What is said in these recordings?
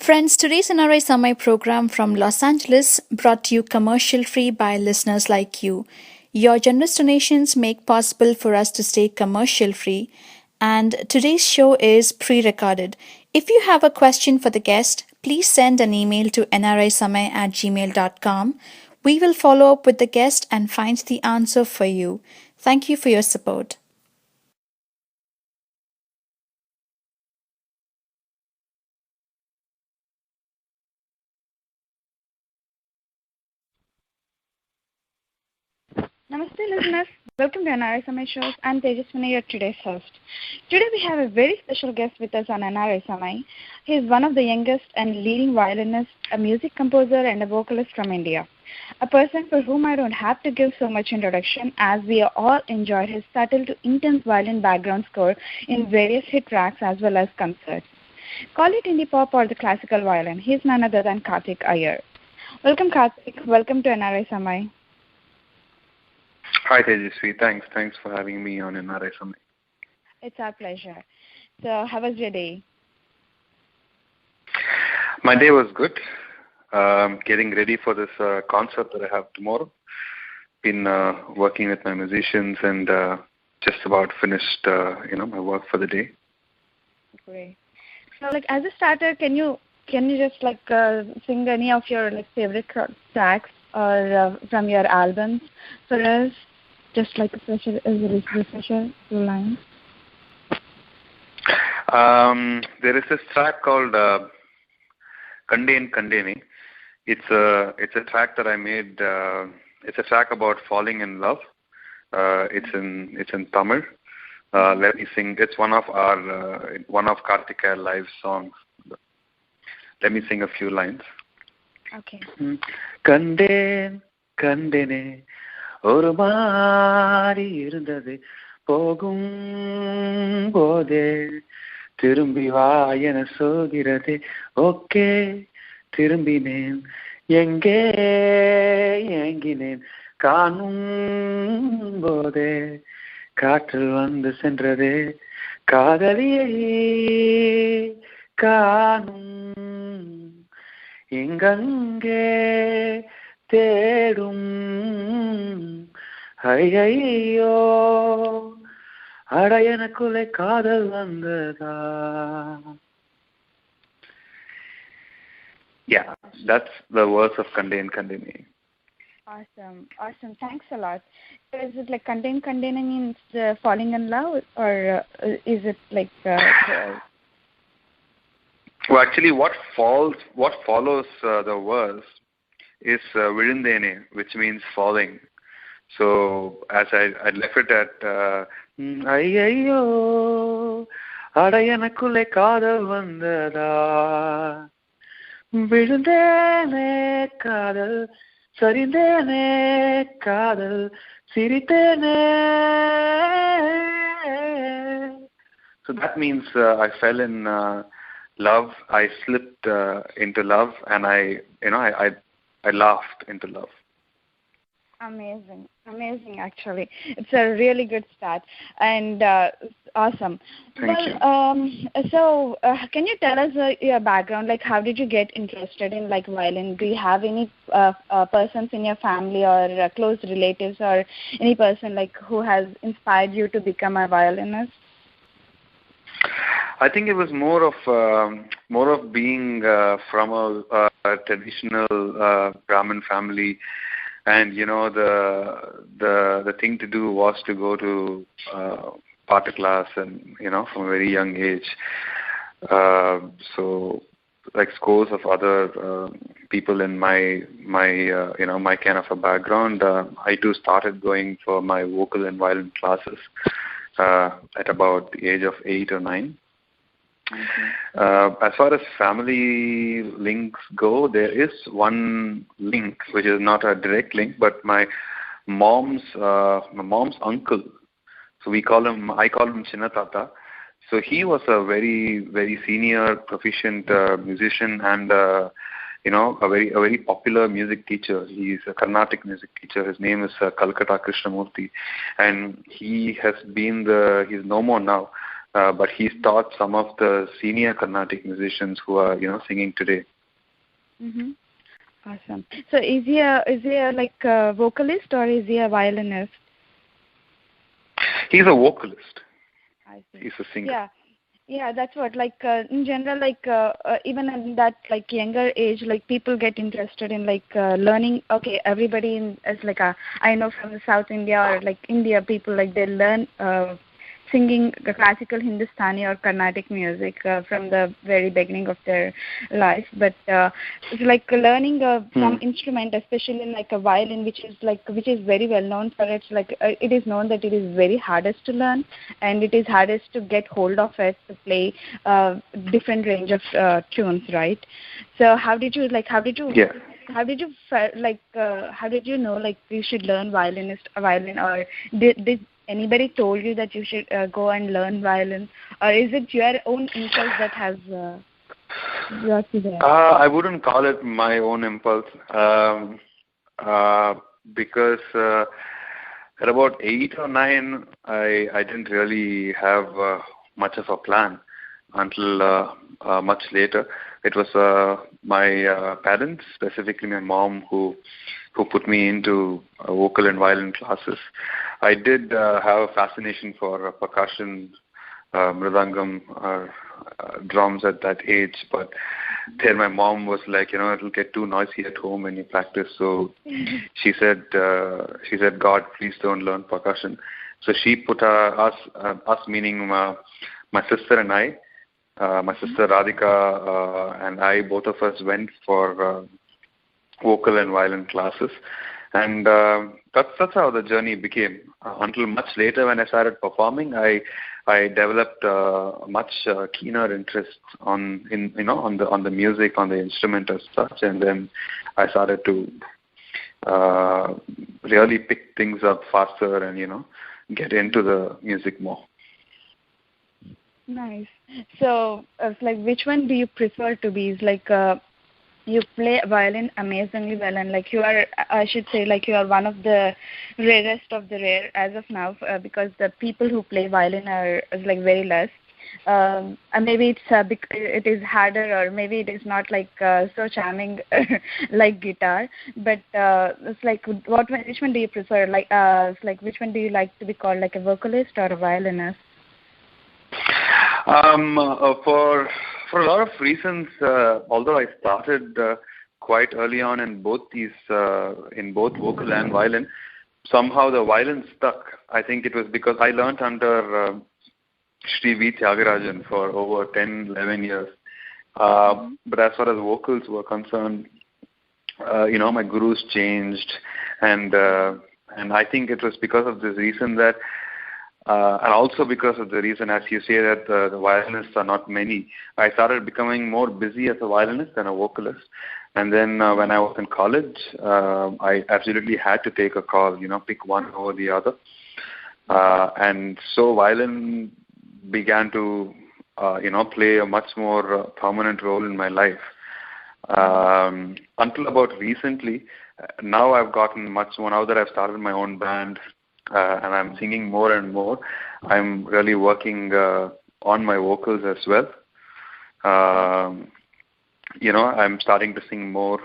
Friends, today's NRI Samai program from Los Angeles brought to you commercial free by listeners like you. Your generous donations make possible for us to stay commercial free, and today's show is pre-recorded. If you have a question for the guest, please send an email to nrisamai@gmail.com. We will follow up with the guest and find the answer for you. Thank you for your support. Namaste listeners, welcome to NRI Samai Shows. I'm Tejaswini, your today's host. Today we have a very special guest with us on NRI Samai. He is one of the youngest and leading violinists, a music composer and a vocalist from India. A person for whom I don't have to give so much introduction, as we all enjoyed his subtle to intense violin background score in various hit tracks as well as concerts. Call it indie pop or the classical violin. He is none other than Karthick Iyer. Welcome Karthick, welcome to NRI Samai. Hi Tejasvi, thanks for having me on NRI Samai. It's our pleasure. So how was your day? My day was good. Getting ready for this concert that I have tomorrow. Been working with my musicians and just about finished my work for the day. Great. So as a starter, can you just sing any of your favorite tracks or from your albums for us? Just like a refresher, 2 lines. There is this track called Kandene. It's a track that I made. It's a track about falling in love. It's in Tamil. Let me sing. It's one of Karthick Iyer live songs. Let me sing a few lines. Okay. Kandene. ஒரு மாறி இருந்தது போகும் போதே திரும்பி வா என சொல்கிறது okay திரும்பினேன் எங்கே ஏங்கினேன் காணும் போதே காற்றில் வந்து சென்றதே காதலியை காணும் இங்கங்கே தேடும் ஐயோ அட எனக்குள்ளே காதல் வந்ததா. Yeah, that's the verse of Kandene. Awesome. Thanks a lot. So is it like Kandene means falling in love, or is it like? Well, actually, what follows the verse is Virundene, which means falling. So as I left it at ஐயோ அட எனக்குள்ளே காதல் வந்ததா விழுந்தேனே காதல் சரிந்தேனே காதல் சிரித்தேனே. So that means I fell in love, I slipped into love, and I laughed into love. Amazing, actually. It's a really good start and awesome. Thank you. So can you tell us your background? Like, how did you get interested in violin? Do you have any persons in your family or close relatives or any person who has inspired you to become a violinist? I think it was more of being from a traditional Brahmin family. And the thing to do was to go to Pata class, and from a very young age. So like scores of other people in my kind of a background, I too started going for my vocal and violin classes at about the age of 8 or 9. Mm-hmm. As far as family links go, there is one link which is not a direct link, but my mom's uncle. So I call him Chinna Tata. So he was a very, very senior, proficient musician and a very popular music teacher. He's a Carnatic music teacher. His name is Krishna, and he has been he's no more now. but he's taught some of the senior Carnatic musicians who are singing today. Mm-hmm. Awesome. So is he like a vocalist or is he a violinist? He's a vocalist. I see. He's a singer. Yeah, that's what. Like in general, like even in that like younger age, like people get interested in like learning. Okay, everybody is like I know from the South India or like India, people like they learn singing the classical Hindustani or Carnatic music from the very beginning of their life. But it's like learning some instrument, especially like a violin, which is very well known for its like it is known that it is very hardest to learn and it is hardest to get hold of it to play different range of tunes, right? So how did you Yeah. How did you know like you should learn violin, or did anybody told you that you should go and learn violin, or is it your own impulse that has brought you there? I wouldn't call it my own impulse because at about 8 or 9, I didn't really have much of a plan until much later. It was my parents, specifically my mom, who put me into vocal and violin classes. I did have a fascination for percussion, mridangam, drums at that age, but then my mom was like, it'll get too noisy at home when you practice. So she said, God, please don't learn percussion. So she put us meaning my sister and I, my sister Radhika and I, both of us went for vocal and violin classes, and that's how the journey became. Until much later, when I started performing, I developed a much keener interest on the music, on the instrument as such, and then I started to really pick things up faster and get into the music more. Nice. So, like, which one do you prefer to be? Is like you play violin amazingly well, and like you are, I should say, like you are one of the rarest of the rare as of now, because the people who play violin is like very less. And maybe it is harder, or maybe it is not like so charming like guitar. But it's like, which one do you prefer? Like, it's like which one do you like to be called, like a vocalist or a violinist? For a lot of reasons, although I started quite early on in both vocal and violin, somehow the violin stuck. I think it was because I learned under Sri Vidyasagarajan for over 10, 11 years. But as far as vocals were concerned, my gurus changed, and I think it was because of this reason that, and also because of the reason, as you say, that the violinists are not many, I started becoming more busy as a violinist than a vocalist. And then when I was in college, I absolutely had to take a call, pick one over the other. And so violin began to, play a much more prominent role in my life. Until about recently, now I've gotten much more, now that I've started my own band, and I'm singing more and more, I'm really working on my vocals as well. I'm starting to sing more.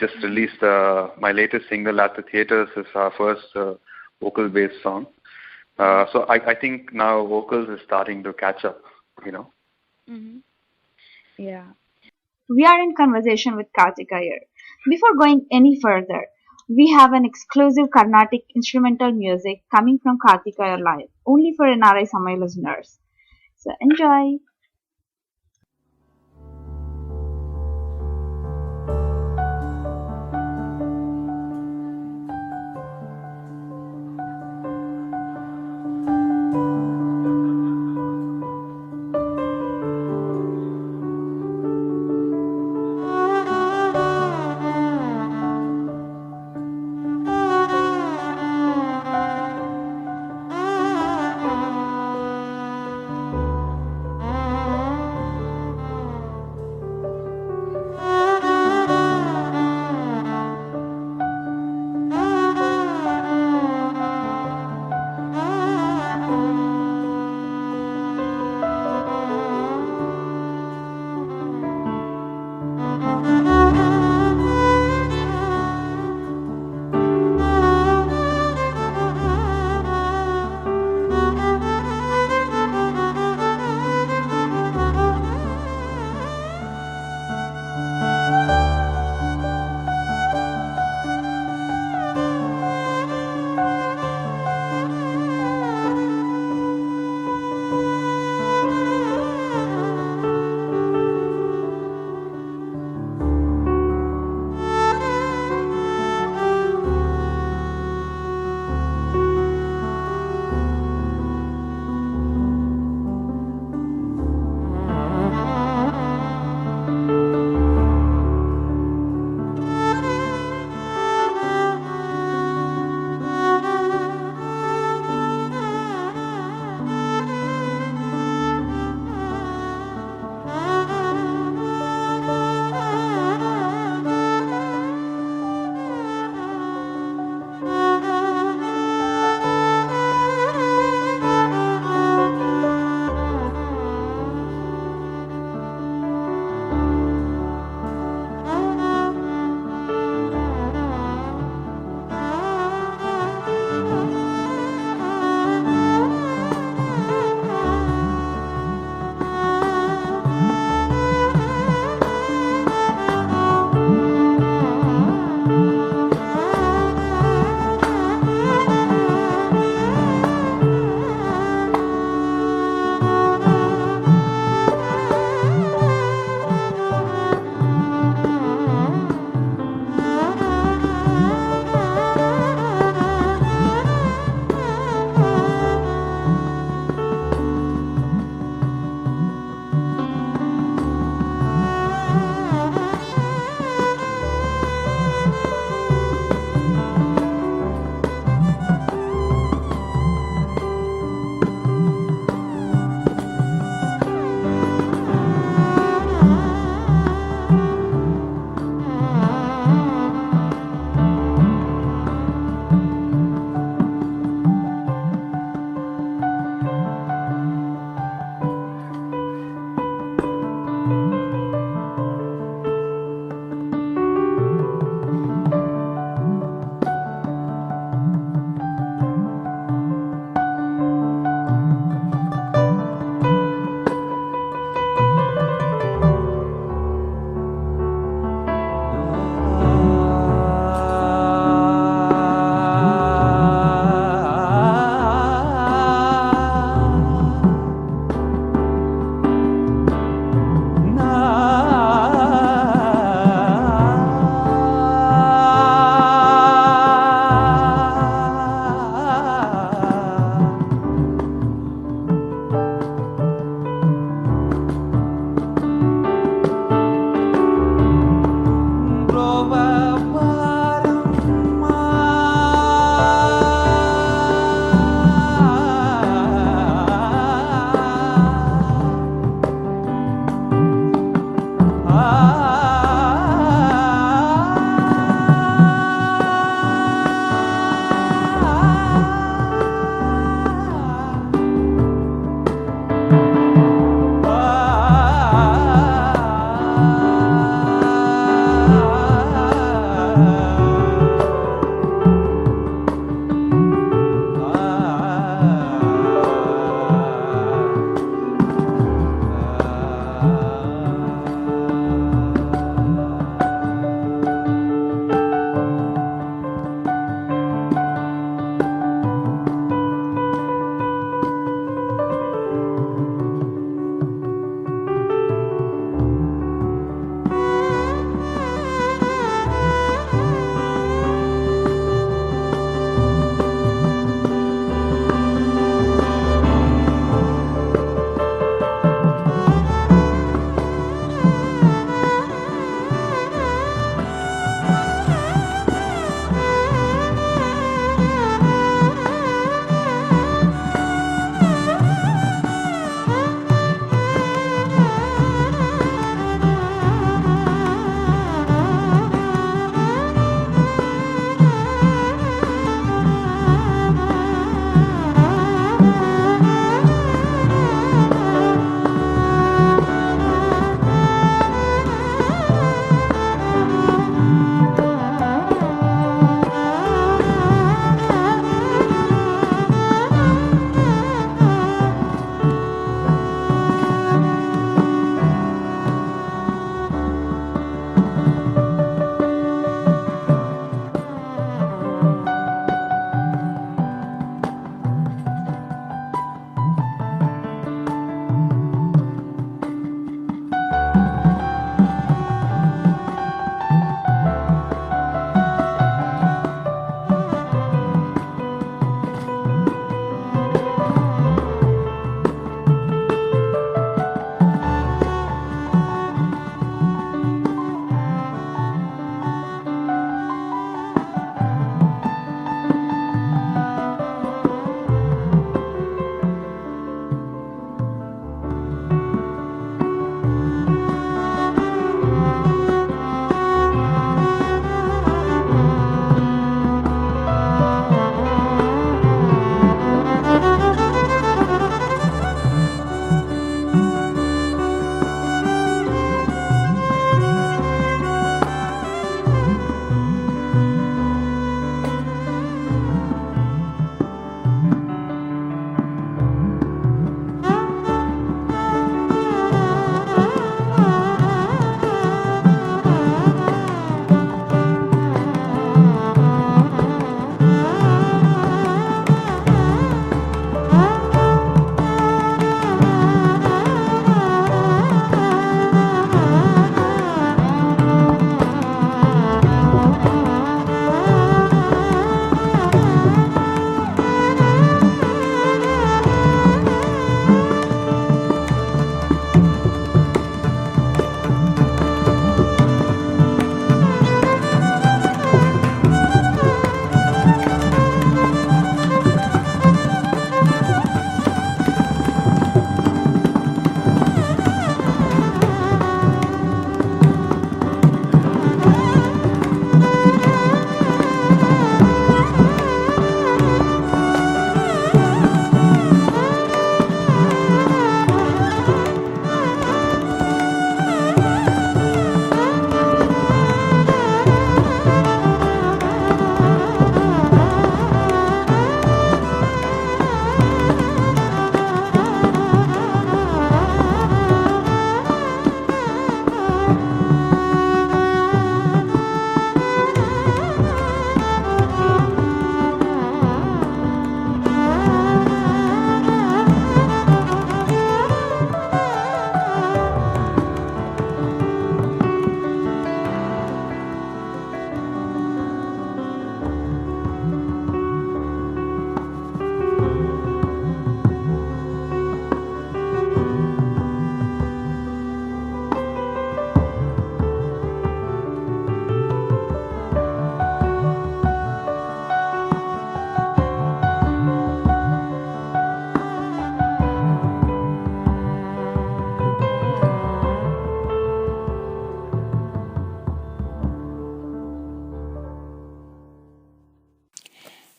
Just released my latest single, At the Theatres, is our first vocal-based song. So I think now vocals is starting to catch up, Mm-hmm. Yeah. We are in conversation with Karthick Iyer. Before going any further, we have an exclusive Carnatic instrumental music coming from Karthick Iyer live, only for NRI Samay listeners. So enjoy!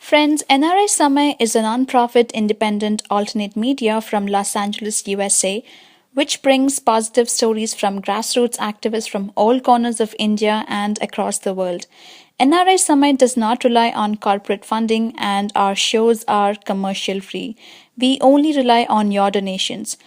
Friends, NRI Samay is a non-profit independent alternate media from Los Angeles, USA, which brings positive stories from grassroots activists from all corners of India and across the world. NRI Samay does not rely on corporate funding and our shows are commercial free. We only rely on your donations.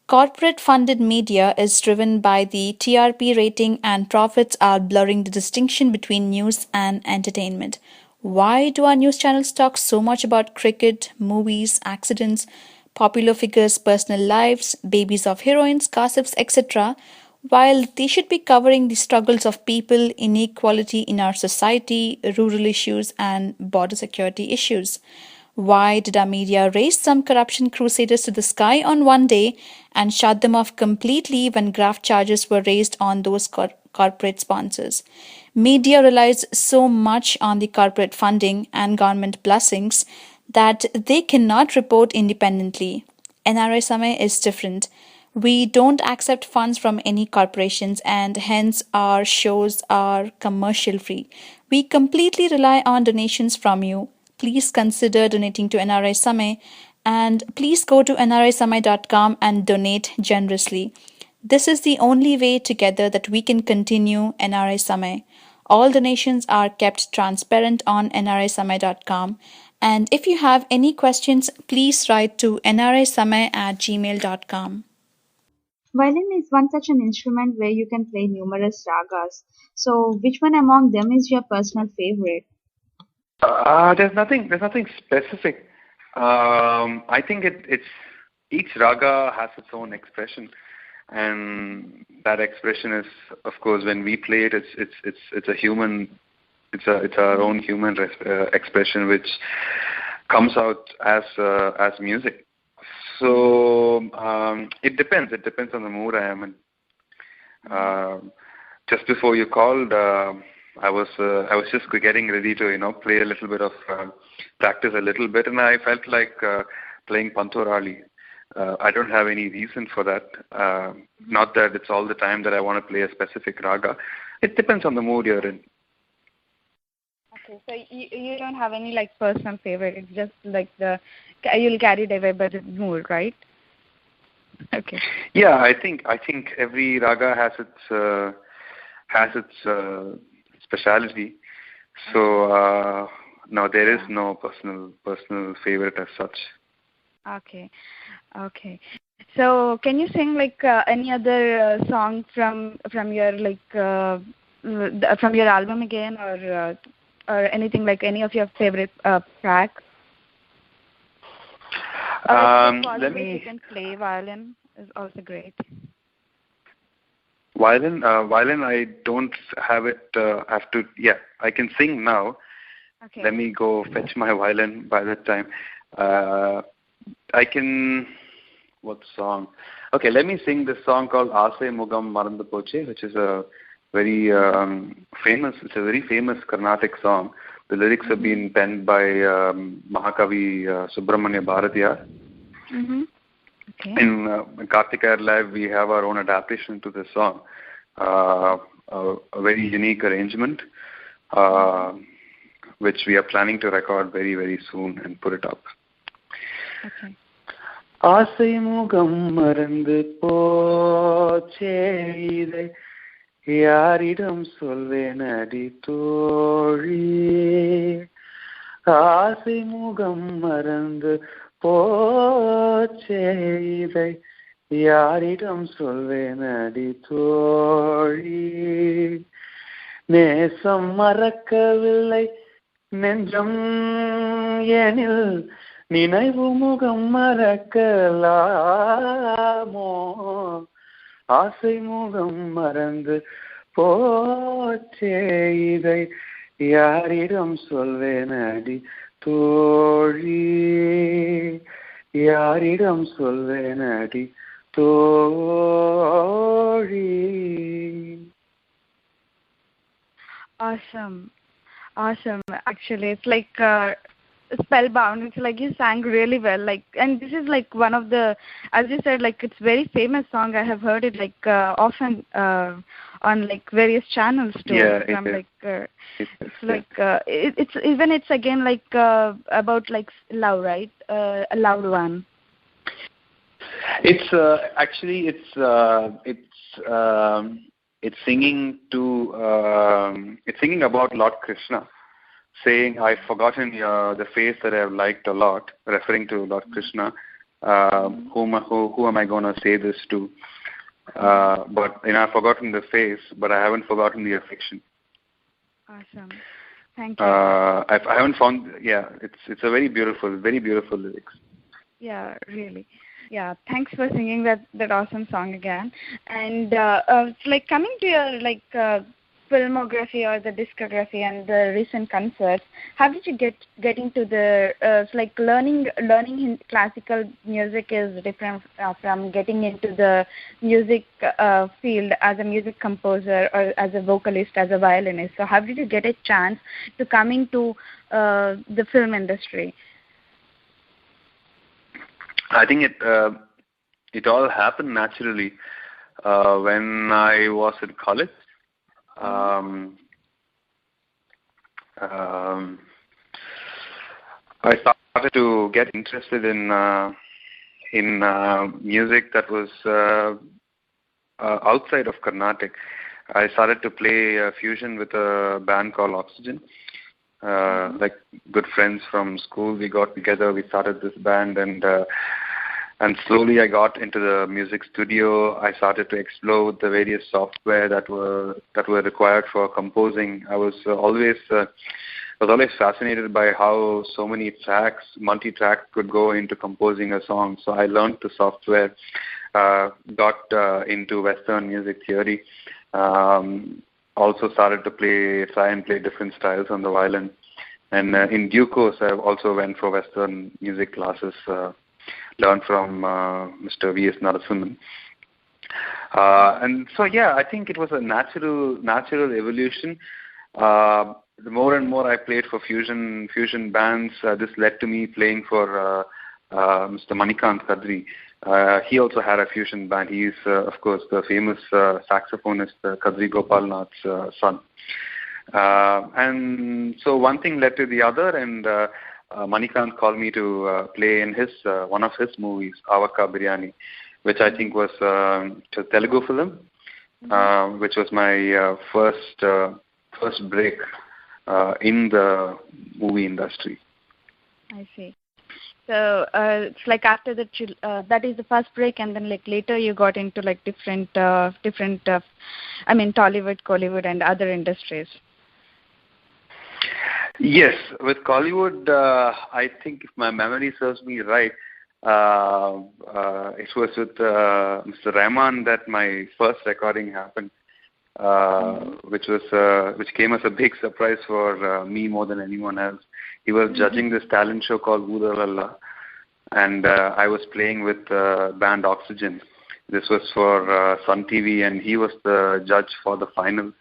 Corporate funded media is driven by the TRP rating, and profits are blurring the distinction between news and entertainment. Why do our news channels talk so much about cricket, movies, accidents, popular figures' personal lives, babies of heroines, gossips, etc., while they should be covering the struggles of people, inequality in our society, rural issues, and border security issues? Why did our media raise some corruption crusaders to the sky on one day and shut them off completely when graft charges were raised on those corporate sponsors? Media relies so much on the corporate funding and government blessings that they cannot report independently. NRI Samay is different. We don't accept funds from any corporations and hence our shows are commercial free. We completely rely on donations from you. Please consider donating to NRI Samay and please go to nrisamay.com and donate generously. This is the only way together that we can continue NRI Samay. All donations are kept transparent on nrisamay.com. And if you have any questions, please write to nrisamay@gmail.com. Violin is one such an instrument where you can play numerous ragas. So, which one among them is your personal favorite? There's nothing specific. I think it's each raga has its own expression, and that expression is, of course, when we play it, it's a human, it's our own human expression which comes out as music. So it depends. It depends on the mood I am in. Just before you called, I was just getting ready to play a little bit of practice a little bit, and I felt like playing Pantorali. I don't have any reason for that. Not that it's all the time that I want to play a specific raga. It depends on the mood you're in. Okay, so you don't have any personal favorite. It's just you'll carry the away by the mood, right? Okay. Yeah, I think every raga has its speciality. So no, there is no personal favorite as such. Okay. So can you sing any other song from your from your album again, or anything any of your favorite tracks? Let me. You can play violin is also great. Violin, I don't have it. I can sing now. Okay. Let me go fetch my violin by that time. I can. What song? Okay, let me sing this song called Asai Mugam Marandu Poche, which is a very famous. It's a very famous Carnatic song. The lyrics have been penned by Mahakavi Subramanya Bharatiyar. Mm-hmm. Okay. In Karthick Iyer Live, we have our own adaptation to this song. A very unique arrangement, which we are planning to record very, very soon and put it up. Okay. ஆசை முகம் மறந்து போச்சே இதை யாரிடம் சொல்வேன் அடி தோழி ஆசை முகம் மறந்து போச்சே இதை யாரிடம் சொல்வேன் அடி தோழி நேசம் மறக்கவில்லை நெஞ்சம் எனில் நினைவு முகம் மறக்கலாமோ ஆசை முகம் மறந்து போச்சே இதை யாரிடம் சொல்வேன் அடி தோழி யாரிடம் சொல்வேன் அடி தோழி. Awesome. Actually, it's spellbound. It's like you sang really well. Like, and this is like one of the, as you said, like it's very famous song. I have heard it like often on like various channels too. Yeah, From it is. like It is, it's like it's even it's again like about like love, right? A loved one. It's actually it's singing to it's singing about Lord Krishna, saying, "I've forgotten the face that I've liked a lot," referring to Lord Krishna. Who am I going to say this to? But I've forgotten the face, but I haven't forgotten the affection. Awesome, thank you. I haven't found. Yeah, it's a very beautiful lyrics. Yeah, really. Yeah, thanks for singing that awesome song again. And it's like coming to your like filmography or the discography and the recent concerts. How did you get into the it's like learning classical music is different from getting into the music field as a music composer or as a vocalist, as a violinist. So how did you get a chance to come into the film industry? I think it all happened naturally when I was in college. I started to get interested in music that was outside of Carnatic. I started to play fusion with a band called Oxygen. Like good friends from school, we got together, we started this band, and slowly I got into the music studio. I started to explore the various software that were required for composing. I was always fascinated by how so many tracks, multi-track, could go into composing a song. So I learned the software, got into Western music theory. Also started to try and play different styles on the violin. And in due course, I also went for Western music classes, learned from Mr. V.S. Narasimhan. And so, yeah, I think it was a natural evolution. The more and more I played for fusion bands, this led to me playing for Mr. Manikant Kadri. He also had a fusion band. He is, of course, the famous saxophonist Kadri Gopalnath's son. And so one thing led to the other, and Manikant called me to play in his one of his movies, Avaka Biryani, which I think was a Telugu film, which was my first break in the movie industry. I see. So it's like after that, that is the first break, and then like later you got into like different, I mean, Tollywood, Kollywood, and other industries. Yes, with Kollywood, I think if my memory serves me right, it was with Mr. Rahman that my first recording happened, which came as a big surprise for me more than anyone else. He was judging this talent show called Oodalalla, and I was playing with band Oxygen. This was for Sun TV, and he was the judge for the finals.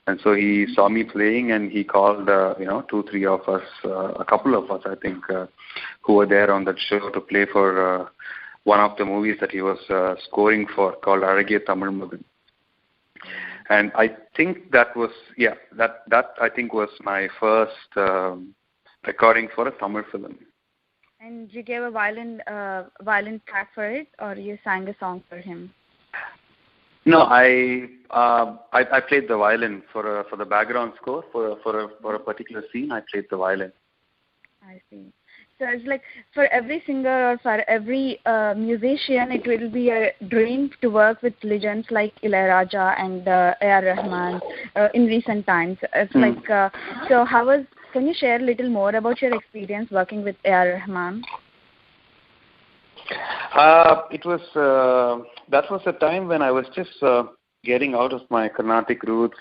And so he saw me playing, and he called, 2-3 of us, a couple of us, I think, who were there on that show to play for one of the movies that he was scoring for, called Arage Tamil Magan. And I think that was, that I think was my first recording for a Tamil film. And you gave a violin track for it, or you sang a song for him? No, I played the violin for the background score for a particular scene. I played the violin. I see. So it's like for every singer or for every musician, it will be a dream to work with legends like Ilayaraja and A.R.Rahman in recent times. It's like so. Can you share a little more about your experience working with A.R.Rahman? It was that was a time when I was just getting out of my Carnatic roots,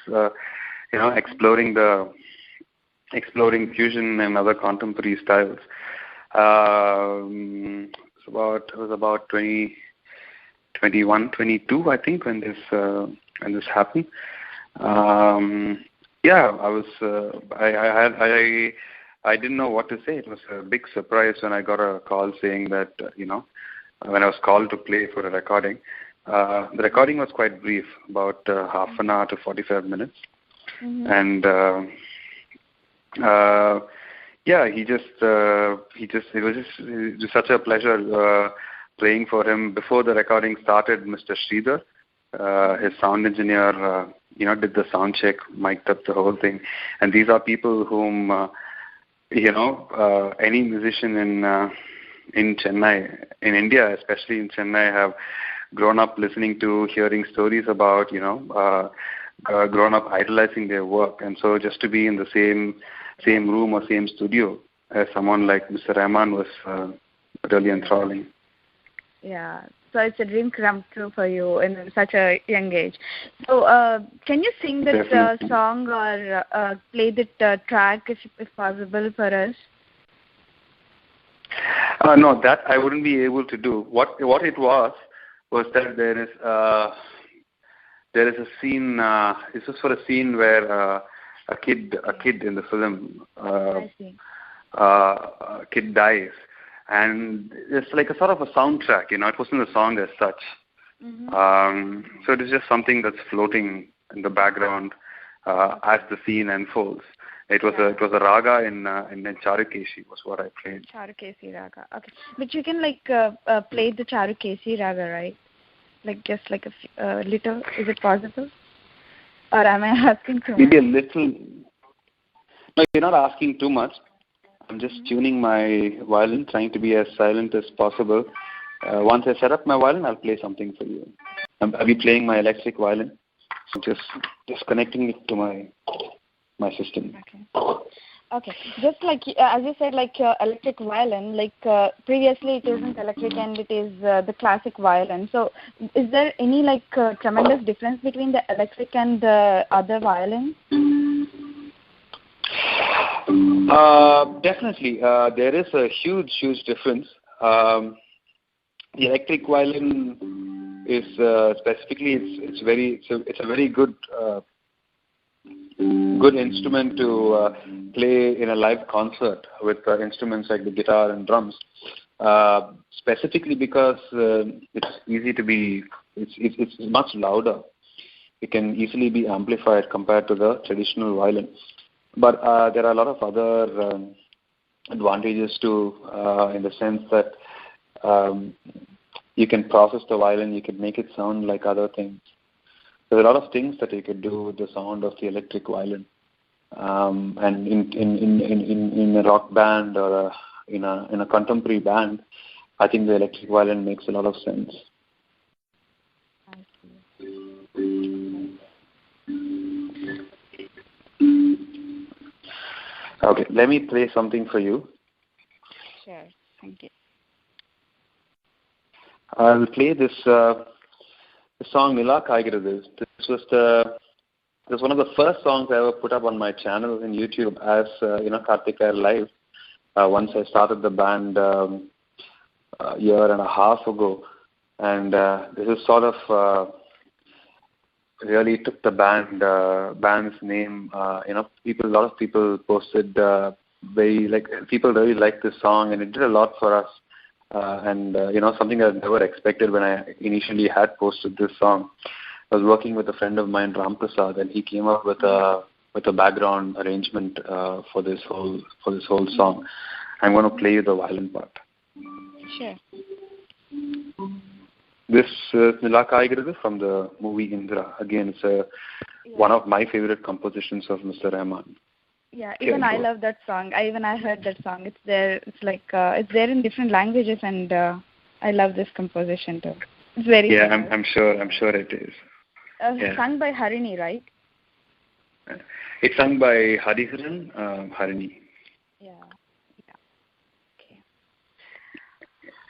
exploring fusion and other contemporary styles. It was about 2021, 22, I think, when this happened. I I didn't know what to say. It was a big surprise when I got a call saying that, when I was called to play for a recording. The recording was quite brief, about half an hour to 45 minutes. Mm-hmm. And it was such a pleasure playing for him. Before the recording started, Mr. Sridhar, his sound engineer, did the sound check, mic'd up the whole thing. And these are people whom, any musician in Chennai, in India, especially in Chennai, have grown up listening to, hearing stories about, grown up idolizing their work. And so just to be in the same room or same studio as someone like Mr. Rahman was really enthralling. Yeah, so it's a dream come true for you in such a young age. So can you sing that song or play that track if possible for us? No, that I wouldn't be able to do. What it was that there is a scene. This was for a scene where a kid in the film, a kid dies, and it's like a sort of a soundtrack. It wasn't a song as such. Mm-hmm. So it is just something that's floating in the background as the scene unfolds. It was a raga in Charukesi was what I played. Charukesi raga, okay. But you can play the Charukesi raga, right? Like just like a little. Is it possible? Or am I asking too much? Maybe a little. No, you're not asking too much. I'm just tuning my violin, trying to be as silent as possible. Once I set up my violin, I'll play something for you. I'll be playing my electric violin. So just connecting it to my system. Okay. Just like as you said, electric violin, previously it isn't electric and it is the classic violin. So is there any tremendous difference between the electric and the other violins? Definitely. There is a huge difference. The electric violin is specifically it's a very good instrument to play in a live concert with instruments like the guitar and drums. Specifically because it's easy to be, it's much louder. It can easily be amplified compared to the traditional violin. But there are a lot of other advantages too, in the sense that you can process the violin, you can make it sound like other things. There are a lot of things that you could do with the sound of the electric violin, and in a rock band or in a contemporary band, I think the electric violin makes a lot of sense. Okay, let me play something for you. Sure, thank you. I'll play this song Nila Kaigirathu. This was one of the first songs I ever put up on my channel in YouTube as Karthick Iyer Live. Once I started the band a year and a half ago, and this is sort of really took the band's name. A lot of people posted people really liked this song, and it did a lot for us. Something I never expected when I initially had posted this song. I was working with a friend of mine, Ramprasad, and he came up with a background arrangement for this whole song. I'm going to play you the violin part. Sure. This is Nila Kaigirathu from the movie Indra. Again, it's one of my favorite compositions of Mr. Rahman. Yeah, even I love that song. I heard that song. It's there. It's it's there in different languages, and I love this composition too. It's very famous. I'm sure it is. Sung by Harini, right? It's sung by Hariharan Harini. Yeah. Okay.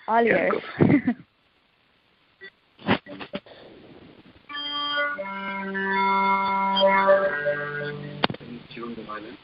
All yours. Tune the violin.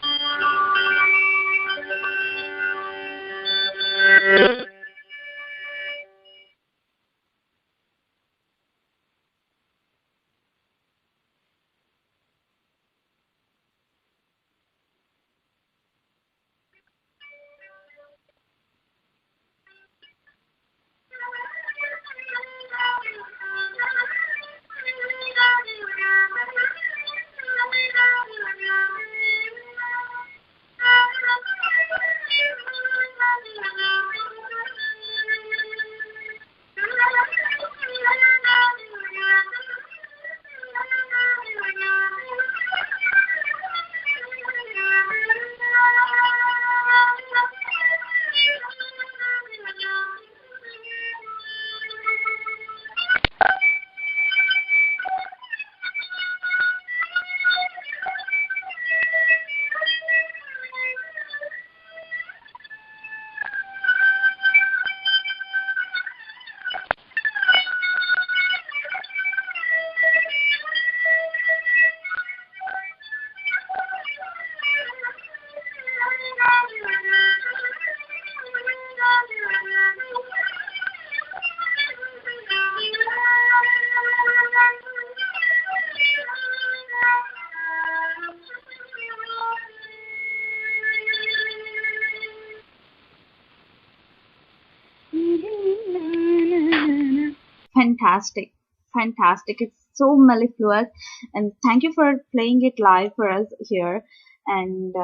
fantastic. Fantastic. It's so mellifluous. And thank you for playing it live for us here. And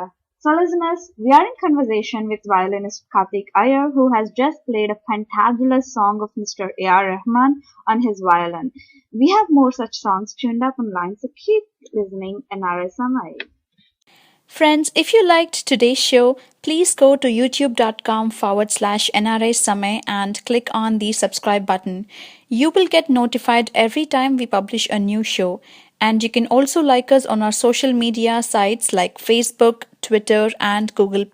so, listeners, we are in conversation with violinist Karthick Iyer, who has just played a fantabulous song of Mr. A.R.Rahman on his violin. We have more such songs tuned up online, so keep listening NRSMI. Friends, if you liked today's show, please go to youtube.com/NRI Samay and click on the subscribe button. You will get notified every time we publish a new show. And you can also like us on our social media sites like Facebook, Twitter, and Google+.